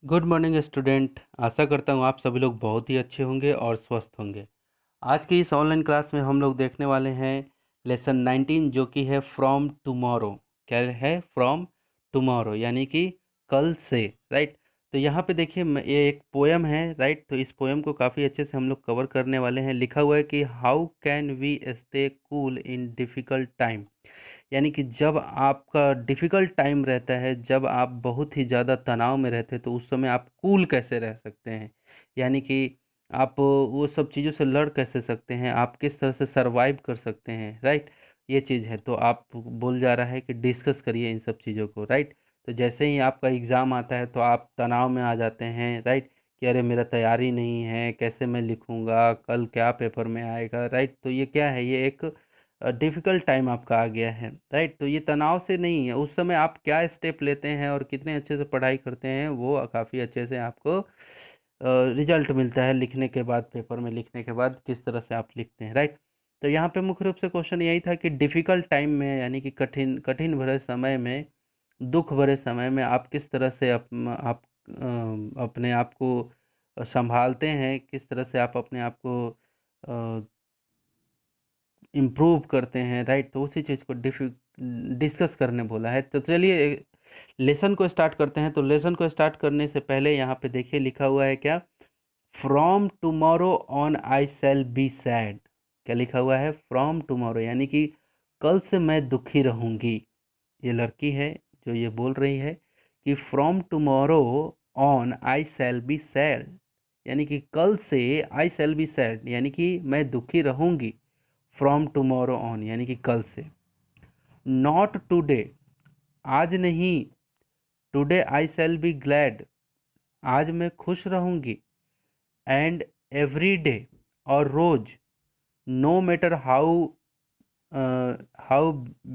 Good morning student. आशा करता हूँ आप सभी लोग बहुत ही अच्छे होंगे और स्वस्थ होंगे। आज की इस ऑनलाइन क्लास में हम लोग देखने वाले हैं लेसन 19 जो कि है फ्रॉम टुमारो। क्या है? फ्रॉम टुमारो यानी कि कल से, राइट। तो यहाँ पे देखिए ये एक पोयम है, राइट। तो इस पोयम को काफ़ी अच्छे से हम लोग कवर करने वाले हैं। लिखा हुआ है कि how can we stay cool in difficult time. यानी कि जब आपका डिफ़िकल्ट टाइम रहता है, जब आप बहुत ही ज़्यादा तनाव में रहते हैं, तो उस समय आप कूल कैसे रह सकते हैं। यानी कि आप वो सब चीज़ों से लड़ कैसे सकते हैं, आप किस तरह से सरवाइव कर सकते हैं, राइट। ये चीज़ है। तो आप बोल जा रहा है कि डिस्कस करिए इन सब चीज़ों को, राइट। तो जैसे ही आपका एग्ज़ाम आता है तो आप तनाव में आ जाते हैं, राइट। कि अरे मेरा तैयारी नहीं है, कैसे मैं लिखूँगा, कल क्या पेपर में आएगा, राइट। तो ये क्या है, ये एक डिफ़िकल्ट टाइम आपका आ गया है, राइट। तो ये तनाव से नहीं है, उस समय आप क्या स्टेप लेते हैं और कितने अच्छे से पढ़ाई करते हैं, वो काफ़ी अच्छे से आपको रिजल्ट मिलता है लिखने के बाद, पेपर में लिखने के बाद किस तरह से आप लिखते हैं, राइट। तो यहाँ पे मुख्य रूप से क्वेश्चन यही था कि डिफ़िकल्ट टाइम में यानी कि कठिन कठिन भरे समय में, दुख भरे समय में आप किस तरह से आप अपने आप को संभालते हैं, किस तरह से आप अपने आप को इम्प्रूव करते हैं, राइट। तो उसी चीज़ को डिस्कस करने बोला है। तो चलिए लेसन को स्टार्ट करते हैं। तो लेसन को स्टार्ट करने से पहले यहाँ पे देखिए लिखा हुआ है क्या, from tomorrow on I shall be sad. क्या लिखा हुआ है? फ्रॉम टुमारो यानी कि कल से मैं दुखी रहूँगी। ये लड़की है जो ये बोल रही है कि from tomorrow on I shall be sad, यानी कि कल से आई शैल बी सैड यानी कि मैं दुखी रहूँगी। फ्रॉम टुमारो ऑन यानी कि कल से। नॉट टुडे, आज नहीं। Today I shall be glad, आज मैं खुश रहूँगी। एंड एवरी डे, और रोज। No matter how how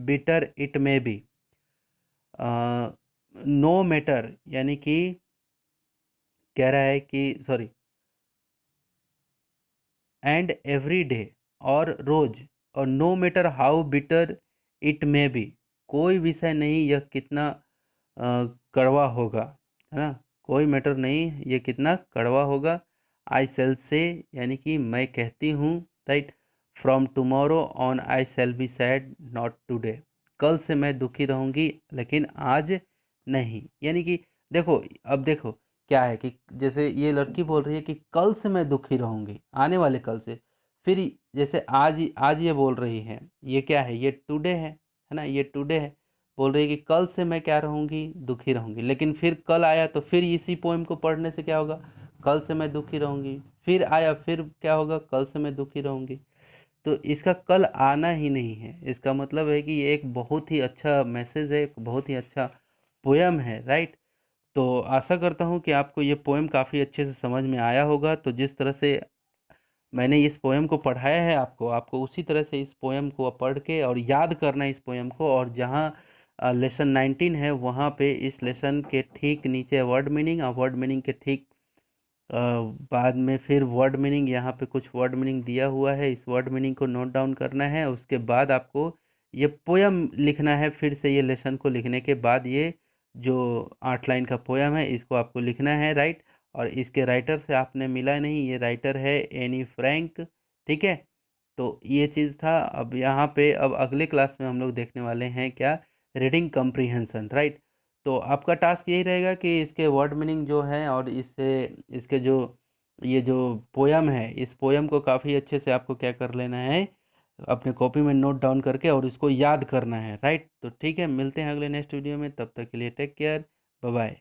bitter it may be. No matter यानी कि कह रहा है कि सॉरी, एंड एवरी डे, और रोज। और no matter how bitter it may be, कोई विषय नहीं यह कितना कड़वा होगा, है ना। कोई मैटर नहीं ये कितना कड़वा होगा। आई सेल से यानी कि मैं कहती हूँ, right. From tomorrow on I shall be sad not today, कल से मैं दुखी रहूँगी लेकिन आज नहीं। यानी कि देखो, अब देखो क्या है कि जैसे ये लड़की बोल रही है कि कल से मैं दुखी रहूँगी, आने वाले कल से। फिर जैसे आज ये बोल रही है, ये क्या है, ये टुडे है ना, ये टुडे है। बोल रही है कि कल से मैं क्या रहूँगी, दुखी रहूँगी। लेकिन फिर कल आया तो फिर इसी पोएम को पढ़ने से क्या होगा, कल से मैं दुखी रहूँगी। फिर आया, फिर क्या होगा, कल से मैं दुखी रहूँगी। तो इसका कल आना ही नहीं है। इसका मतलब है कि ये एक बहुत ही अच्छा मैसेज है, एक बहुत ही अच्छा पोयम है, राइट। तो आशा करता हूँ कि आपको ये पोएम काफ़ी अच्छे से समझ में आया होगा। तो जिस तरह से मैंने इस पोएम को पढ़ाया है आपको, आपको उसी तरह से इस पोएम को पढ़ के और याद करना है इस पोएम को। और जहाँ लेसन 19 है वहाँ पे इस लेसन के ठीक नीचे वर्ड मीनिंग, और वर्ड मीनिंग के ठीक अ, बाद में फिर वर्ड मीनिंग, यहाँ पे कुछ वर्ड मीनिंग दिया हुआ है, इस वर्ड मीनिंग को नोट डाउन करना है। उसके बाद आपको ये पोयम लिखना है। फिर से ये लेसन को लिखने के बाद ये जो 8 लाइन का पोयम है इसको आपको लिखना है, राइट। और इसके राइटर से आपने मिला नहीं, ये राइटर है एनी फ्रैंक, ठीक है। तो ये चीज़ था। अब यहाँ पे अब अगले क्लास में हम लोग देखने वाले हैं क्या, रीडिंग कम्प्रीहेंशन, राइट। तो आपका टास्क यही रहेगा कि इसके वर्ड मीनिंग जो है और इससे इसके जो ये जो पोयम है, इस पोयम को काफ़ी अच्छे से आपको क्या कर लेना है, अपने कॉपी में नोट डाउन करके और इसको याद करना है, राइट। तो ठीक है, मिलते हैं अगले नेक्स्ट वीडियो में। तब तक के लिए टेक केयर, बाय बाय।